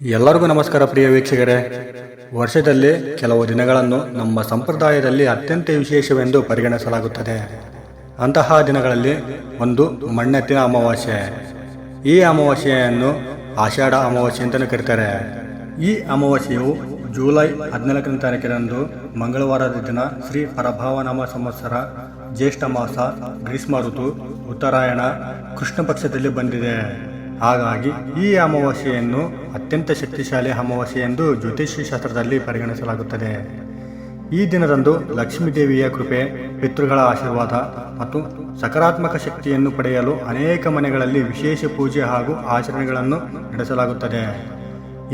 ಎಲ್ಲರಿಗೂ ನಮಸ್ಕಾರ ಪ್ರಿಯ ವೀಕ್ಷಕರೇ. ವರ್ಷದಲ್ಲಿ ಕೆಲವು ದಿನಗಳನ್ನು ನಮ್ಮ ಸಂಪ್ರದಾಯದಲ್ಲಿ ಅತ್ಯಂತ ವಿಶೇಷವೆಂದು ಪರಿಗಣಿಸಲಾಗುತ್ತದೆ. ಅಂತಹ ದಿನಗಳಲ್ಲಿ ಒಂದು ಮಣ್ಣೆತ್ತಿನ ಅಮಾವಾಸ್ಯೆ. ಈ ಅಮಾವಾಸ್ಯೆಯನ್ನು ಆಷಾಢ ಅಮಾವಾಸ್ಯೆ ಅಂತಲೂ ಕರೀತಾರೆ. ಈ ಅಮಾವಾಸ್ಯೆಯು ಜುಲೈ 14ನೇ ತಾರೀಕಿನಂದು ಮಂಗಳವಾರದ ದಿನ ಶ್ರೀ ಪರಭಾವನಾಮ ಸಂವತ್ಸರ ಜ್ಯೇಷ್ಠ ಮಾಸ ಗ್ರೀಷ್ಮ ಋತು ಉತ್ತರಾಯಣ ಕೃಷ್ಣ ಪಕ್ಷದಲ್ಲಿ ಬಂದಿದೆ. ಹಾಗಾಗಿ ಈ ಅಮಾವಾಸ್ಯೆಯನ್ನು ಅತ್ಯಂತ ಶಕ್ತಿಶಾಲಿ ಅಮಾವಾಸ್ಯೆ ಎಂದು ಜ್ಯೋತಿಷ್ಯ ಶಾಸ್ತ್ರದಲ್ಲಿ ಪರಿಗಣಿಸಲಾಗುತ್ತದೆ. ಈ ದಿನದಂದು ಲಕ್ಷ್ಮೀ ದೇವಿಯ ಕೃಪೆ, ಪಿತೃಗಳ ಆಶೀರ್ವಾದ ಮತ್ತು ಸಕಾರಾತ್ಮಕ ಶಕ್ತಿಯನ್ನು ಪಡೆಯಲು ಅನೇಕ ಮನೆಗಳಲ್ಲಿ ವಿಶೇಷ ಪೂಜೆ ಹಾಗೂ ಆಚರಣೆಗಳನ್ನು ನಡೆಸಲಾಗುತ್ತದೆ.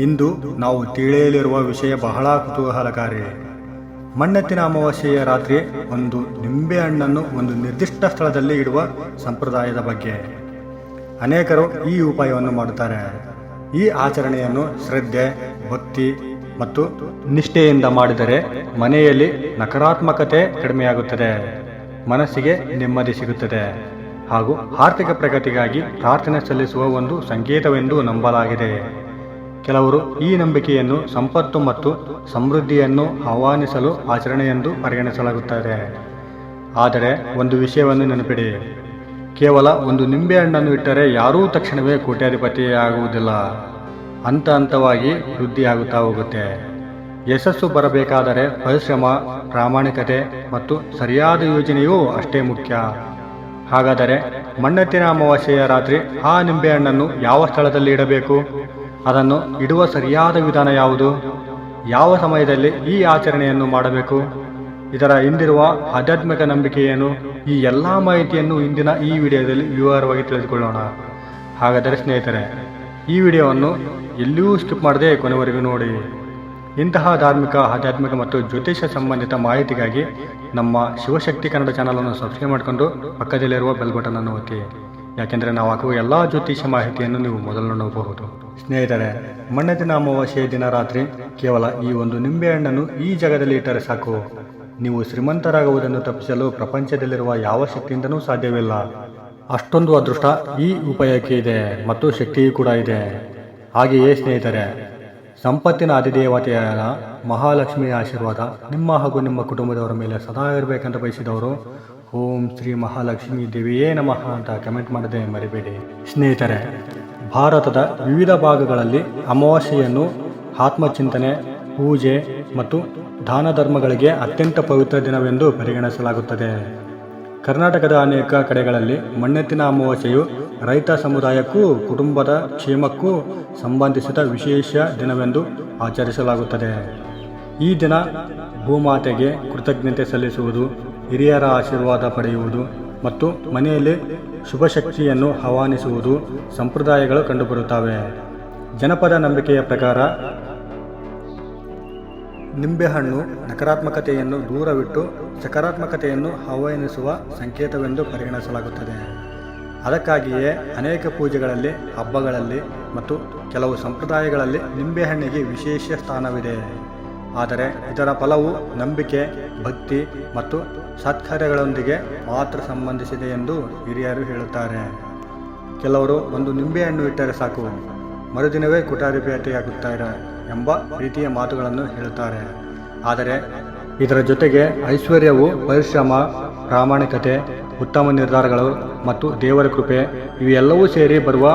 ಇಂದು ನಾವು ತಿಳಿಯಲಿರುವ ವಿಷಯ ಬಹಳ ಕುತೂಹಲಕಾರಿ. ಮಣ್ಣೆತ್ತಿನ ಅಮಾವಾಸ್ಯೆಯ ರಾತ್ರಿ ಒಂದು ನಿಂಬೆ ಹಣ್ಣನ್ನು ಒಂದು ನಿರ್ದಿಷ್ಟ ಸ್ಥಳದಲ್ಲಿ ಇಡುವ ಸಂಪ್ರದಾಯದ ಬಗ್ಗೆ ಅನೇಕರು ಈ ಉಪಾಯವನ್ನು ಮಾಡುತ್ತಾರೆ. ಈ ಆಚರಣೆಯನ್ನು ಶ್ರದ್ಧೆ, ಭಕ್ತಿ ಮತ್ತು ನಿಷ್ಠೆಯಿಂದ ಮಾಡಿದರೆ ಮನೆಯಲ್ಲಿ ನಕಾರಾತ್ಮಕತೆ ಕಡಿಮೆಯಾಗುತ್ತದೆ, ಮನಸ್ಸಿಗೆ ನೆಮ್ಮದಿ ಸಿಗುತ್ತದೆ ಹಾಗೂ ಆರ್ಥಿಕ ಪ್ರಗತಿಗಾಗಿ ಪ್ರಾರ್ಥನೆ ಸಲ್ಲಿಸುವ ಒಂದು ಸಂಕೇತವೆಂದು ನಂಬಲಾಗಿದೆ. ಕೆಲವರು ಈ ನಂಬಿಕೆಯನ್ನು ಸಂಪತ್ತು ಮತ್ತು ಸಮೃದ್ಧಿಯನ್ನು ಆಹ್ವಾನಿಸಲು ಆಚರಣೆಯೆಂದು ಪರಿಗಣಿಸಲಾಗುತ್ತದೆ. ಆದರೆ ಒಂದು ವಿಷಯವನ್ನು ನೆನಪಿಡಿ, ಕೇವಲ ಒಂದು ನಿಂಬೆ ಹಣ್ಣನ್ನು ಇಟ್ಟರೆ ಯಾರೂ ತಕ್ಷಣವೇ ಕೋಟ್ಯಾಧಿಪತಿಯಾಗುವುದಿಲ್ಲ. ಹಂತ ಹಂತವಾಗಿ ವೃದ್ಧಿಯಾಗುತ್ತಾ ಹೋಗುತ್ತೆ. ಯಶಸ್ಸು ಬರಬೇಕಾದರೆ ಪರಿಶ್ರಮ, ಪ್ರಾಮಾಣಿಕತೆ ಮತ್ತು ಸರಿಯಾದ ಯೋಜನೆಯೂ ಅಷ್ಟೇ ಮುಖ್ಯ. ಹಾಗಾದರೆ ಮಣ್ಣೆತ್ತಿನ ಅಮಾವಾಸ್ಯೆಯ ರಾತ್ರಿ ಆ ನಿಂಬೆ ಹಣ್ಣನ್ನು ಯಾವ ಸ್ಥಳದಲ್ಲಿ ಇಡಬೇಕು? ಅದನ್ನು ಇಡುವ ಸರಿಯಾದ ವಿಧಾನ ಯಾವುದು? ಯಾವ ಸಮಯದಲ್ಲಿ ಈ ಆಚರಣೆಯನ್ನು ಮಾಡಬೇಕು? ಇದರ ಹಿಂದಿರುವ ಆಧ್ಯಾತ್ಮಿಕ ನಂಬಿಕೆ ಏನು? ಈ ಎಲ್ಲ ಮಾಹಿತಿಯನ್ನು ಇಂದಿನ ಈ ವಿಡಿಯೋದಲ್ಲಿ ವಿವರವಾಗಿ ತಿಳಿದುಕೊಳ್ಳೋಣ. ಹಾಗಾದರೆ ಸ್ನೇಹಿತರೆ, ಈ ವಿಡಿಯೋವನ್ನು ಎಲ್ಲಿಯೂ ಸ್ಕಿಪ್ ಮಾಡದೆ ಕೊನೆವರೆಗೂ ನೋಡಿ. ಇಂತಹ ಧಾರ್ಮಿಕ, ಆಧ್ಯಾತ್ಮಿಕ ಮತ್ತು ಜ್ಯೋತಿಷ್ಯ ಸಂಬಂಧಿತ ಮಾಹಿತಿಗಾಗಿ ನಮ್ಮ ಶಿವಶಕ್ತಿ ಕನ್ನಡ ಚಾನಲನ್ನು ಸಬ್ಸ್ಕ್ರೈಬ್ ಮಾಡಿಕೊಂಡು ಪಕ್ಕದಲ್ಲಿರುವ ಬೆಲ್ ಬಟನ್ ಅನ್ನು ಒತ್ತಿ. ಯಾಕೆಂದರೆ ನಾವು ಹಾಕುವ ಎಲ್ಲ ಜ್ಯೋತಿಷ್ಯ ಮಾಹಿತಿಯನ್ನು ನೀವು ಮೊದಲು ನೋಡಬಹುದು. ಸ್ನೇಹಿತರೆ, ಮಣ್ಣೆತ್ತಿನ ಅಮಾವಾಸ್ಯೆಯ ದಿನ ರಾತ್ರಿ ಕೇವಲ ಈ ಒಂದು ನಿಂಬೆ ಹಣ್ಣನ್ನು ಈ ಜಾಗದಲ್ಲಿ ಇಟ್ಟರೆ ಸಾಕು. ನೀವು ಶ್ರೀಮಂತರಾಗುವುದನ್ನು ತಪ್ಪಿಸಲು ಪ್ರಪಂಚದಲ್ಲಿರುವ ಯಾವ ಶಕ್ತಿಯಿಂದನೂ ಸಾಧ್ಯವಿಲ್ಲ. ಅಷ್ಟೊಂದು ಅದೃಷ್ಟ ಈ ಉಪಾಯಕ್ಕೆ ಇದೆ ಮತ್ತು ಶಕ್ತಿಯೂ ಕೂಡ ಇದೆ. ಹಾಗೆಯೇ ಸ್ನೇಹಿತರೆ, ಸಂಪತ್ತಿನ ಅಧಿದೇವತೆಯಾದ ಮಹಾಲಕ್ಷ್ಮಿಯ ಆಶೀರ್ವಾದ ನಿಮ್ಮ ಹಾಗೂ ನಿಮ್ಮ ಕುಟುಂಬದವರ ಮೇಲೆ ಸದಾ ಇರಬೇಕಂತ ಬಯಸಿದವರು ಓಂ ಶ್ರೀ ಮಹಾಲಕ್ಷ್ಮೀ ದೇವಿಯೇ ನಮಃ ಅಂತ ಕಮೆಂಟ್ ಮಾಡದೆ ಮರಿಬೇಡಿ. ಸ್ನೇಹಿತರೆ, ಭಾರತದ ವಿವಿಧ ಭಾಗಗಳಲ್ಲಿ ಅಮಾವಾಸ್ಯೆಯನ್ನು ಆತ್ಮಚಿಂತನೆ, ಪೂಜೆ ಮತ್ತು ದಾನ ಧರ್ಮಗಳಿಗೆ ಅತ್ಯಂತ ಪವಿತ್ರ ದಿನವೆಂದು ಪರಿಗಣಿಸಲಾಗುತ್ತದೆ. ಕರ್ನಾಟಕದ ಅನೇಕ ಕಡೆಗಳಲ್ಲಿ ಮಣ್ಣೆತ್ತಿನ ಅಮಾವಾಸ್ಯೆಯು ರೈತ ಸಮುದಾಯಕ್ಕೂ ಕುಟುಂಬದ ಕ್ಷೇಮಕ್ಕೂ ಸಂಬಂಧಿಸಿದ ವಿಶೇಷ ದಿನವೆಂದು ಆಚರಿಸಲಾಗುತ್ತದೆ. ಈ ದಿನ ಭೂಮಾತೆಗೆ ಕೃತಜ್ಞತೆ ಸಲ್ಲಿಸುವುದು, ಹಿರಿಯರ ಆಶೀರ್ವಾದ ಪಡೆಯುವುದು ಮತ್ತು ಮನೆಯಲ್ಲಿ ಶುಭಶಕ್ತಿಯನ್ನು ಆಹ್ವಾನಿಸುವುದು ಸಂಪ್ರದಾಯಗಳು ಕಂಡುಬರುತ್ತವೆ. ಜನಪದ ನಂಬಿಕೆಯ ಪ್ರಕಾರ ನಿಂಬೆಹಣ್ಣು ನಕಾರಾತ್ಮಕತೆಯನ್ನು ದೂರವಿಟ್ಟು ಸಕಾರಾತ್ಮಕತೆಯನ್ನು ಆಹ್ವಾನಿಸುವ ಸಂಕೇತವೆಂದು ಪರಿಗಣಿಸಲಾಗುತ್ತದೆ. ಅದಕ್ಕಾಗಿಯೇ ಅನೇಕ ಪೂಜೆಗಳಲ್ಲಿ, ಹಬ್ಬಗಳಲ್ಲಿ ಮತ್ತು ಕೆಲವು ಸಂಪ್ರದಾಯಗಳಲ್ಲಿ ನಿಂಬೆಹಣ್ಣಿಗೆ ವಿಶೇಷ ಸ್ಥಾನವಿದೆ. ಆದರೆ ಇದರ ಫಲವು ನಂಬಿಕೆ, ಭಕ್ತಿ ಮತ್ತು ಸತ್ಕಾರ್ಯಗಳೊಂದಿಗೆ ಮಾತ್ರ ಸಂಬಂಧಿಸಿದೆ ಎಂದು ಹಿರಿಯರು ಹೇಳುತ್ತಾರೆ. ಕೆಲವರು ಒಂದು ನಿಂಬೆಹಣ್ಣು ಇಟ್ಟರೆ ಸಾಕು, ಮರುದಿನವೇ ಕೋಟ್ಯಾಧಿಪತಿಯಾಗುತ್ತಾರೆ ಎಂಬ ರೀತಿಯ ಮಾತುಗಳನ್ನು ಹೇಳುತ್ತಾರೆ. ಆದರೆ ಇದರ ಜೊತೆಗೆ ಐಶ್ವರ್ಯವು ಪರಿಶ್ರಮ, ಪ್ರಾಮಾಣಿಕತೆ, ಉತ್ತಮ ನಿರ್ಧಾರಗಳು ಮತ್ತು ದೇವರ ಕೃಪೆ ಇವೆಲ್ಲವೂ ಸೇರಿ ಬರುವ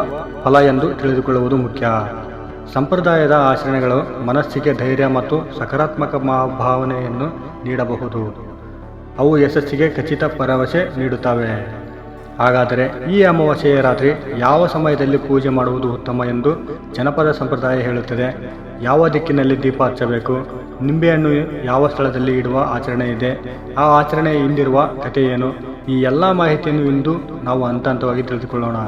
ಫಲ ಎಂದು ತಿಳಿದುಕೊಳ್ಳುವುದು ಮುಖ್ಯ. ಸಂಪ್ರದಾಯದ ಆಚರಣೆಗಳು ಮನಸ್ಸಿಗೆ ಧೈರ್ಯ ಮತ್ತು ಸಕಾರಾತ್ಮಕ ಭಾವನೆಯನ್ನು ನೀಡಬಹುದು. ಅವು ಯಶಸ್ಸಿಗೆ ಖಚಿತ ಭರವಸೆ ನೀಡುತ್ತವೆ. ಹಾಗಾದರೆ ಈ ಅಮಾವಾಸ್ಯೆಯ ರಾತ್ರಿ ಯಾವ ಸಮಯದಲ್ಲಿ ಪೂಜೆ ಮಾಡುವುದು ಉತ್ತಮ ಎಂದು ಜನಪದ ಸಂಪ್ರದಾಯ ಹೇಳುತ್ತದೆ. ಯಾವ ದಿಕ್ಕಿನಲ್ಲಿ ದೀಪ ಹಚ್ಚಬೇಕು, ನಿಂಬೆಹಣ್ಣು ಯಾವ ಸ್ಥಳದಲ್ಲಿ ಇಡುವ ಆಚರಣೆ ಇದೆ, ಆ ಆಚರಣೆ ಹಿಂದಿರುವ ಕಥೆ ಏನು, ಈ ಎಲ್ಲ ಮಾಹಿತಿಯನ್ನು ಇಂದು ನಾವು ಹಂತ ಹಂತವಾಗಿ ತಿಳಿದುಕೊಳ್ಳೋಣ.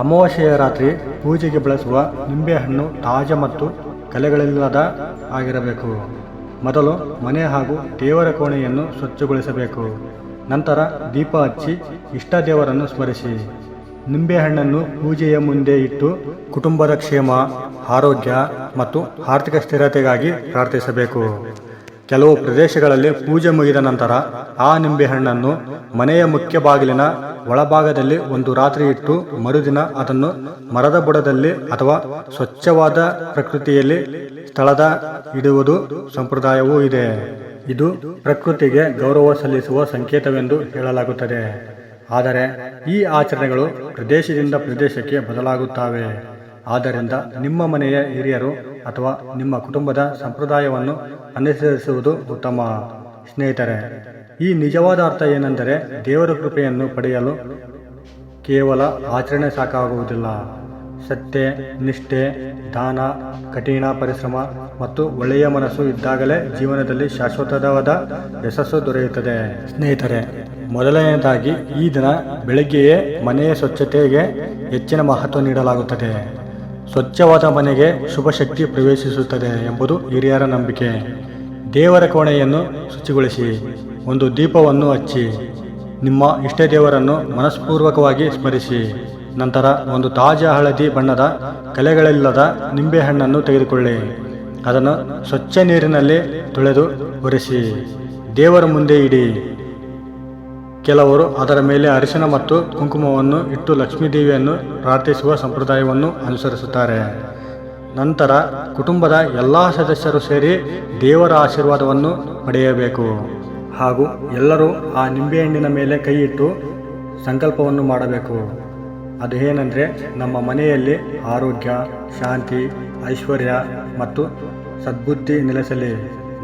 ಅಮಾವಾಸ್ಯೆಯ ರಾತ್ರಿ ಪೂಜೆಗೆ ಬಳಸುವ ನಿಂಬೆಹಣ್ಣು ತಾಜಾ ಮತ್ತು ಕಲೆಗಳಿಲ್ಲದ ಆಗಿರಬೇಕು. ಮೊದಲು ಮನೆ ಹಾಗೂ ದೇವರ ಕೋಣೆಯನ್ನು ಸ್ವಚ್ಛಗೊಳಿಸಬೇಕು. ನಂತರ ದೀಪ ಹಚ್ಚಿ ಇಷ್ಟ ದೇವರನ್ನು ಸ್ಮರಿಸಿ ನಿಂಬೆಹಣ್ಣನ್ನು ಪೂಜೆಯ ಮುಂದೆ ಇಟ್ಟು ಕುಟುಂಬದ ಕ್ಷೇಮ, ಆರೋಗ್ಯ ಮತ್ತು ಆರ್ಥಿಕ ಸ್ಥಿರತೆಗಾಗಿ ಪ್ರಾರ್ಥಿಸಬೇಕು. ಕೆಲವು ಪ್ರದೇಶಗಳಲ್ಲಿ ಪೂಜೆ ಮುಗಿದ ನಂತರ ಆ ನಿಂಬೆಹಣ್ಣನ್ನು ಮನೆಯ ಮುಖ್ಯ ಬಾಗಿಲಿನ ಒಳಭಾಗದಲ್ಲಿ ಒಂದು ರಾತ್ರಿ ಇಟ್ಟು ಮರುದಿನ ಅದನ್ನು ಮರದ ಬುಡದಲ್ಲಿ ಅಥವಾ ಸ್ವಚ್ಛವಾದ ಪ್ರಕೃತಿಯಲ್ಲಿ ಸ್ಥಳದ ಇಡುವುದು ಸಂಪ್ರದಾಯವೂ ಇದೆ. ಇದು ಪ್ರಕೃತಿಗೆ ಗೌರವ ಸಲ್ಲಿಸುವ ಸಂಕೇತವೆಂದು ಹೇಳಲಾಗುತ್ತದೆ. ಆದರೆ ಈ ಆಚರಣೆಗಳು ಪ್ರದೇಶದಿಂದ ಪ್ರದೇಶಕ್ಕೆ ಬದಲಾಗುತ್ತವೆ. ಆದ್ದರಿಂದ ನಿಮ್ಮ ಮನೆಯ ಹಿರಿಯರು ಅಥವಾ ನಿಮ್ಮ ಕುಟುಂಬದ ಸಂಪ್ರದಾಯವನ್ನು ಅನುಸರಿಸುವುದು ಉತ್ತಮ. ಸ್ನೇಹಿತರೆ, ಈ ನಿಜವಾದ ಅರ್ಥ ಏನೆಂದರೆ ದೇವರ ಕೃಪೆಯನ್ನು ಪಡೆಯಲು ಕೇವಲ ಆಚರಣೆ ಸಾಕಾಗುವುದಿಲ್ಲ. ಸತ್ಯ, ನಿಷ್ಠೆ, ದಾನ, ಕಠಿಣ ಪರಿಶ್ರಮ ಮತ್ತು ಒಳ್ಳೆಯ ಮನಸ್ಸು ಇದ್ದಾಗಲೇ ಜೀವನದಲ್ಲಿ ಶಾಶ್ವತವಾದ ಯಶಸ್ಸು ದೊರೆಯುತ್ತದೆ. ಸ್ನೇಹಿತರೆ, ಮೊದಲನೆಯದಾಗಿ ಈ ದಿನ ಬೆಳಗ್ಗೆಯೇ ಮನೆಯ ಸ್ವಚ್ಛತೆಗೆ ಹೆಚ್ಚಿನ ಮಹತ್ವ ನೀಡಲಾಗುತ್ತದೆ. ಸ್ವಚ್ಛವಾದ ಮನೆಗೆ ಶುಭ ಶಕ್ತಿ ಪ್ರವೇಶಿಸುತ್ತದೆ ಎಂಬುದು ಹಿರಿಯರ ನಂಬಿಕೆ. ದೇವರ ಕೋಣೆಯನ್ನು ಶುಚಿಗೊಳಿಸಿ, ಒಂದು ದೀಪವನ್ನು ಹಚ್ಚಿ, ನಿಮ್ಮ ಇಷ್ಟ ದೇವರನ್ನು ಮನಸ್ಪೂರ್ವಕವಾಗಿ ಸ್ಮರಿಸಿ. ನಂತರ ಒಂದು ತಾಜಾ ಹಳದಿ ಬಣ್ಣದ ಕಲೆಗಳಿಲ್ಲದ ನಿಂಬೆಹಣ್ಣನ್ನು ತೆಗೆದುಕೊಳ್ಳಿ. ಅದನ್ನು ಸ್ವಚ್ಛ ನೀರಿನಲ್ಲಿ ತೊಳೆದು ಒರೆಸಿ ದೇವರ ಮುಂದೆ ಇಡಿ. ಕೆಲವರು ಅದರ ಮೇಲೆ ಅರಿಶಿನ ಮತ್ತು ಕುಂಕುಮವನ್ನು ಇಟ್ಟು ಲಕ್ಷ್ಮೀದೇವಿಯನ್ನು ಪ್ರಾರ್ಥಿಸುವ ಸಂಪ್ರದಾಯವನ್ನು ಅನುಸರಿಸುತ್ತಾರೆ. ನಂತರ ಕುಟುಂಬದ ಎಲ್ಲ ಸದಸ್ಯರು ಸೇರಿ ದೇವರ ಆಶೀರ್ವಾದವನ್ನು ಪಡೆಯಬೇಕು ಹಾಗೂ ಎಲ್ಲರೂ ಆ ನಿಂಬೆಹಣ್ಣಿನ ಮೇಲೆ ಕೈ ಇಟ್ಟು ಸಂಕಲ್ಪವನ್ನು ಮಾಡಬೇಕು. ಅದು ಏನೆಂದರೆ, ನಮ್ಮ ಮನೆಯಲ್ಲಿ ಆರೋಗ್ಯ, ಶಾಂತಿ, ಐಶ್ವರ್ಯ ಮತ್ತು ಸದ್ಬುದ್ಧಿ ನೆಲೆಸಲಿ,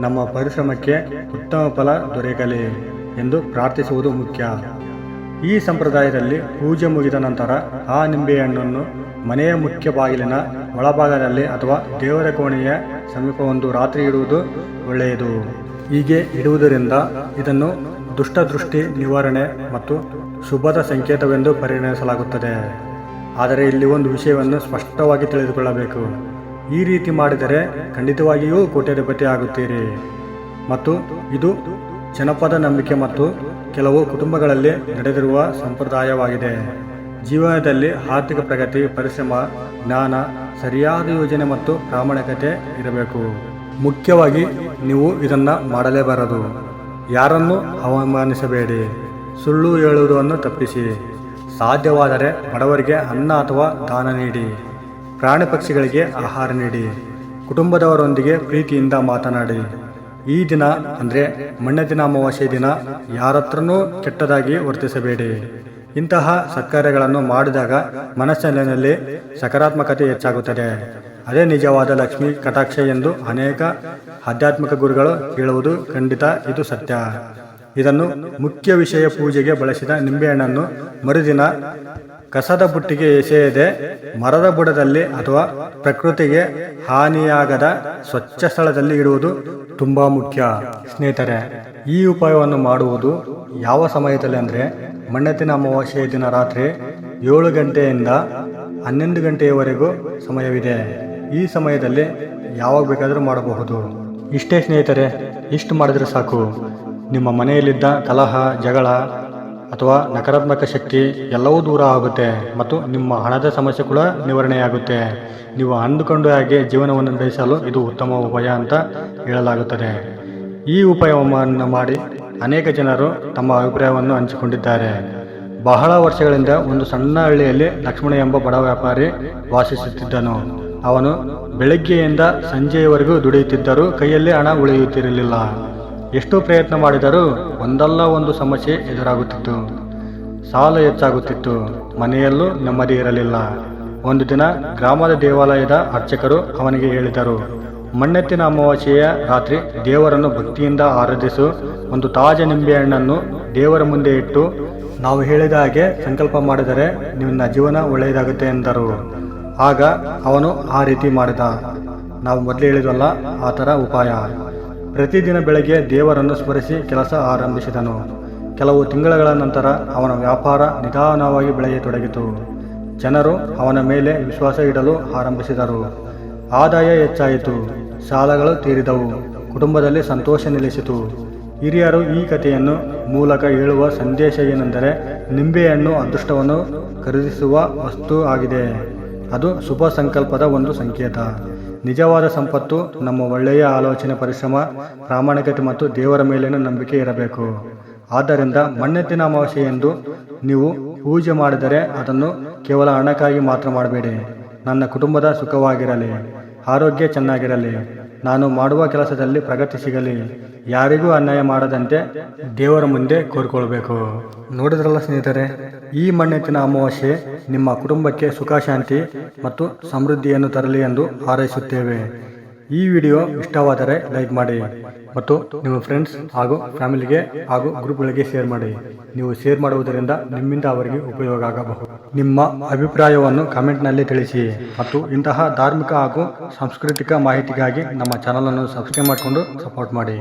ನಮ್ಮ ಪರಿಶ್ರಮಕ್ಕೆ ಉತ್ತಮ ಫಲ ದೊರೆಯಲಿ ಎಂದು ಪ್ರಾರ್ಥಿಸುವುದು ಮುಖ್ಯ. ಈ ಸಂಪ್ರದಾಯದಲ್ಲಿ ಪೂಜೆ ಮುಗಿದ ನಂತರ ಆ ನಿಂಬೆಹಣ್ಣನ್ನು ಮನೆಯ ಮುಖ್ಯ ಬಾಗಿಲಿನ ಒಳಭಾಗದಲ್ಲಿ ಅಥವಾ ದೇವರ ಕೋಣೆಯ ಸಮೀಪ ಒಂದು ರಾತ್ರಿ ಇಡುವುದು ಒಳ್ಳೆಯದು. ಹೀಗೆ ಇಡುವುದರಿಂದ ಇದನ್ನು ದುಷ್ಟದೃಷ್ಟಿ ನಿವಾರಣೆ ಮತ್ತು ಶುಭದ ಸಂಕೇತವೆಂದು ಪರಿಗಣಿಸಲಾಗುತ್ತದೆ. ಆದರೆ ಇಲ್ಲಿ ಒಂದು ವಿಷಯವನ್ನು ಸ್ಪಷ್ಟವಾಗಿ ತಿಳಿದುಕೊಳ್ಳಬೇಕು. ಈ ರೀತಿ ಮಾಡಿದರೆ ಖಂಡಿತವಾಗಿಯೂ ಕೋಟ್ಯಾಧಿಪತಿ ಆಗುತ್ತೀರಿ. ಮತ್ತು ಇದು ಜನಪದ ನಂಬಿಕೆ ಮತ್ತು ಕೆಲವು ಕುಟುಂಬಗಳಲ್ಲಿ ನಡೆದಿರುವ ಸಂಪ್ರದಾಯವಾಗಿದೆ. ಜೀವನದಲ್ಲಿ ಆರ್ಥಿಕ ಪ್ರಗತಿ, ಪರಿಶ್ರಮ, ಜ್ಞಾನ, ಸರಿಯಾದ ಯೋಜನೆ ಮತ್ತು ಪ್ರಾಮಾಣಿಕತೆ ಇರಬೇಕು. ಮುಖ್ಯವಾಗಿ ನೀವು ಇದನ್ನು ಮಾಡಲೇಬಾರದು. ಯಾರನ್ನು ಅವಮಾನಿಸಬೇಡಿ. ಸುಳ್ಳು ಹೇಳುವುದನ್ನು ತಪ್ಪಿಸಿ. ಸಾಧ್ಯವಾದರೆ ಬಡವರಿಗೆ ಅನ್ನ ಅಥವಾ ದಾನ ನೀಡಿ. ಪ್ರಾಣಿ ಪಕ್ಷಿಗಳಿಗೆ ಆಹಾರ ನೀಡಿ. ಕುಟುಂಬದವರೊಂದಿಗೆ ಪ್ರೀತಿಯಿಂದ ಮಾತನಾಡಿ. ಈ ದಿನ ಅಂದರೆ ಮಣ್ಣೆತ್ತಿನ ಅಮಾವಾಸ್ಯೆ ದಿನ ಯಾರತ್ರನೂ ಕೆಟ್ಟದಾಗಿ ವರ್ತಿಸಬೇಡಿ. ಇಂತಹ ಸತ್ಕಾರ್ಯಗಳನ್ನು ಮಾಡಿದಾಗ ಮನಸ್ಸಿನಲ್ಲಿ ಸಕಾರಾತ್ಮಕತೆ ಹೆಚ್ಚಾಗುತ್ತದೆ. ಅದೇ ನಿಜವಾದ ಲಕ್ಷ್ಮೀ ಕಟಾಕ್ಷ ಎಂದು ಅನೇಕ ಆಧ್ಯಾತ್ಮಿಕ ಗುರುಗಳು ಹೇಳುವುದು ಖಂಡಿತ ಇದು ಸತ್ಯ. ಇದನ್ನು ಮುಖ್ಯ ವಿಷಯ ಪೂಜೆಗೆ ಬಳಸಿದ ನಿಂಬೆಹಣ್ಣನ್ನು ಮರುದಿನ ಕಸದ ಬುಟ್ಟಿಗೆ ಎಸೆಯದೆ ಮರದ ಬುಡದಲ್ಲಿ ಅಥವಾ ಪ್ರಕೃತಿಗೆ ಹಾನಿಯಾಗದ ಸ್ವಚ್ಛ ಸ್ಥಳದಲ್ಲಿ ಇಡುವುದು ತುಂಬಾ ಮುಖ್ಯ. ಸ್ನೇಹಿತರೆ, ಈ ಉಪಾಯವನ್ನು ಮಾಡುವುದು ಯಾವ ಸಮಯದಲ್ಲಿ ಅಂದರೆ ಮಣ್ಣೆತ್ತಿನ ಅಮಾವಾಸ್ಯೆಯ ದಿನ ರಾತ್ರಿ 7 ಗಂಟೆಯಿಂದ 11 ಗಂಟೆಯವರೆಗೂ ಸಮಯವಿದೆ. ಈ ಸಮಯದಲ್ಲಿ ಯಾವಾಗ ಬೇಕಾದರೂ ಮಾಡಬಹುದು. ಇಷ್ಟೇ ಸ್ನೇಹಿತರೆ, ಇಷ್ಟು ಮಾಡಿದ್ರೆ ಸಾಕು. ನಿಮ್ಮ ಮನೆಯಲ್ಲಿದ್ದ ಕಲಹ, ಜಗಳ ಅಥವಾ ನಕಾರಾತ್ಮಕ ಶಕ್ತಿ ಎಲ್ಲವೂ ದೂರ ಆಗುತ್ತೆ ಮತ್ತು ನಿಮ್ಮ ಹಣದ ಸಮಸ್ಯೆ ಕೂಡ ನಿವಾರಣೆಯಾಗುತ್ತೆ. ನೀವು ಅಂದುಕೊಂಡು ಹಾಗೆ ಜೀವನವನ್ನು ನಡೆಸಲು ಇದು ಉತ್ತಮ ಉಪಾಯ ಅಂತ ಹೇಳಲಾಗುತ್ತದೆ. ಈ ಉಪಾಯವನ್ನು ಮಾಡಿ ಅನೇಕ ಜನರು ತಮ್ಮ ಅಭಿಪ್ರಾಯವನ್ನು ಹಂಚಿಕೊಂಡಿದ್ದಾರೆ. ಬಹಳ ವರ್ಷಗಳಿಂದ ಒಂದು ಸಣ್ಣ ಹಳ್ಳಿಯಲ್ಲಿ ಲಕ್ಷ್ಮಣ ಎಂಬ ಬಡ ವ್ಯಾಪಾರಿ ವಾಸಿಸುತ್ತಿದ್ದನು. ಅವನು ಬೆಳಗ್ಗೆಯಿಂದ ಸಂಜೆಯವರೆಗೂ ದುಡಿಯುತ್ತಿದ್ದರೂ ಕೈಯಲ್ಲಿ ಹಣ ಉಳಿಯುತ್ತಿರಲಿಲ್ಲ. ಎಷ್ಟು ಪ್ರಯತ್ನ ಮಾಡಿದರೂ ಒಂದಲ್ಲ ಒಂದು ಸಮಸ್ಯೆ ಎದುರಾಗುತ್ತಿತ್ತು. ಸಾಲ ಹೆಚ್ಚಾಗುತ್ತಿತ್ತು. ಮನೆಯಲ್ಲೂ ನೆಮ್ಮದಿ ಇರಲಿಲ್ಲ. ಒಂದು ದಿನ ಗ್ರಾಮದ ದೇವಾಲಯದ ಅರ್ಚಕರು ಅವನಿಗೆ ಹೇಳಿದರು, ಮಣ್ಣೆತ್ತಿನ ಅಮಾವಾಸ್ಯೆಯ ರಾತ್ರಿ ದೇವರನ್ನು ಭಕ್ತಿಯಿಂದ ಆರಾಧಿಸು. ಒಂದು ತಾಜಾ ನಿಂಬೆಹಣ್ಣನ್ನು ದೇವರ ಮುಂದೆ ಇಟ್ಟು ನಾವು ಹೇಳಿದ ಹಾಗೆ ಸಂಕಲ್ಪ ಮಾಡಿದರೆ ನಿನ್ನ ಜೀವನ ಒಳ್ಳೆಯದಾಗುತ್ತೆ ಎಂದರು. ಆಗ ಅವನು ಆ ರೀತಿ ಮಾಡಿದ. ನಾವು ಮೊದಲು ಹೇಳಿದ್ವಲ್ಲ, ಆ ಥರ ಉಪಾಯ. ಪ್ರತಿದಿನ ಬೆಳಗ್ಗೆ ದೇವರನ್ನು ಸ್ಮರಿಸಿ ಕೆಲಸ ಆರಂಭಿಸಿದನು. ಕೆಲವು ತಿಂಗಳ ನಂತರ ಅವನ ವ್ಯಾಪಾರ ನಿಧಾನವಾಗಿ ಬೆಳೆಯತೊಡಗಿತು. ಜನರು ಅವನ ಮೇಲೆ ವಿಶ್ವಾಸ ಇಡಲು ಆರಂಭಿಸಿದರು. ಆದಾಯ ಹೆಚ್ಚಾಯಿತು. ಸಾಲಗಳು ತೀರಿದವು. ಕುಟುಂಬದಲ್ಲಿ ಸಂತೋಷ ನೆಲೆಸಿತು. ಹಿರಿಯರು ಈ ಕಥೆಯನ್ನು ಮೂಲಕ ಹೇಳುವ ಸಂದೇಶ ಏನೆಂದರೆ, ನಿಂಬೆಹಣ್ಣು ಅದೃಷ್ಟವನ್ನು ಖರೀದಿಸುವ ವಸ್ತು ಆಗಿದೆ. ಅದು ಶುಭ ಸಂಕಲ್ಪದ ಒಂದು ಸಂಕೇತ. ನಿಜವಾದ ಸಂಪತ್ತು ನಮ್ಮ ಒಳ್ಳೆಯ ಆಲೋಚನೆ, ಪರಿಶ್ರಮ, ಪ್ರಾಮಾಣಿಕತೆ ಮತ್ತು ದೇವರ ಮೇಲಿನ ನಂಬಿಕೆ ಇರಬೇಕು. ಆದ್ದರಿಂದ ಮಣ್ಣೆತ್ತಿನ ಅಮಾವಾಸ್ಯೆ ಎಂದು ನೀವು ಪೂಜೆ ಮಾಡಿದರೆ ಅದನ್ನು ಕೇವಲ ಹಣಕ್ಕಾಗಿ ಮಾತ್ರ ಮಾಡಬೇಡಿ. ನನ್ನ ಕುಟುಂಬದ ಸುಖವಾಗಿರಲಿ, ಆರೋಗ್ಯ ಚೆನ್ನಾಗಿರಲಿ, ನಾನು ಮಾಡುವ ಕೆಲಸದಲ್ಲಿ ಪ್ರಗತಿ ಸಿಗಲಿ, ಯಾರಿಗೂ ಅನ್ಯಾಯ ಮಾಡದಂತೆ ದೇವರ ಮುಂದೆ ಕೋರಿಕೊಳ್ಬೇಕು. ನೋಡಿದ್ರಲ್ಲ ಸ್ನೇಹಿತರೆ, ಈ ಮಣ್ಣೆತ್ತಿನ ಅಮಾವಾಸ್ಯೆ ನಿಮ್ಮ ಕುಟುಂಬಕ್ಕೆ ಸುಖ, ಶಾಂತಿ ಮತ್ತು ಸಮೃದ್ಧಿಯನ್ನು ತರಲಿ ಎಂದು ಹಾರೈಸುತ್ತೇವೆ. ಈ ವಿಡಿಯೋ ಇಷ್ಟವಾದರೆ ಲೈಕ್ ಮಾಡಿ ಮತ್ತು ನಿಮ್ಮ ಫ್ರೆಂಡ್ಸ್ ಹಾಗೂ ಫ್ಯಾಮಿಲಿಗೆ ಹಾಗೂ ಗ್ರೂಪ್ಗಳಿಗೆ ಶೇರ್ ಮಾಡಿ. ನೀವು ಶೇರ್ ಮಾಡುವುದರಿಂದ ನಿಮ್ಮಿಂದ ಅವರಿಗೆ ಉಪಯೋಗ ಆಗಬಹುದು. ನಿಮ್ಮ ಅಭಿಪ್ರಾಯವನ್ನು ಕಮೆಂಟ್ನಲ್ಲಿ ತಿಳಿಸಿ ಮತ್ತು ಇಂತಹ ಧಾರ್ಮಿಕ ಹಾಗೂ ಸಾಂಸ್ಕೃತಿಕ ಮಾಹಿತಿಗಾಗಿ ನಮ್ಮ ಚಾನಲನ್ನು ಸಬ್ಸ್ಕ್ರೈಬ್ ಮಾಡಿಕೊಂಡು ಸಪೋರ್ಟ್ ಮಾಡಿ.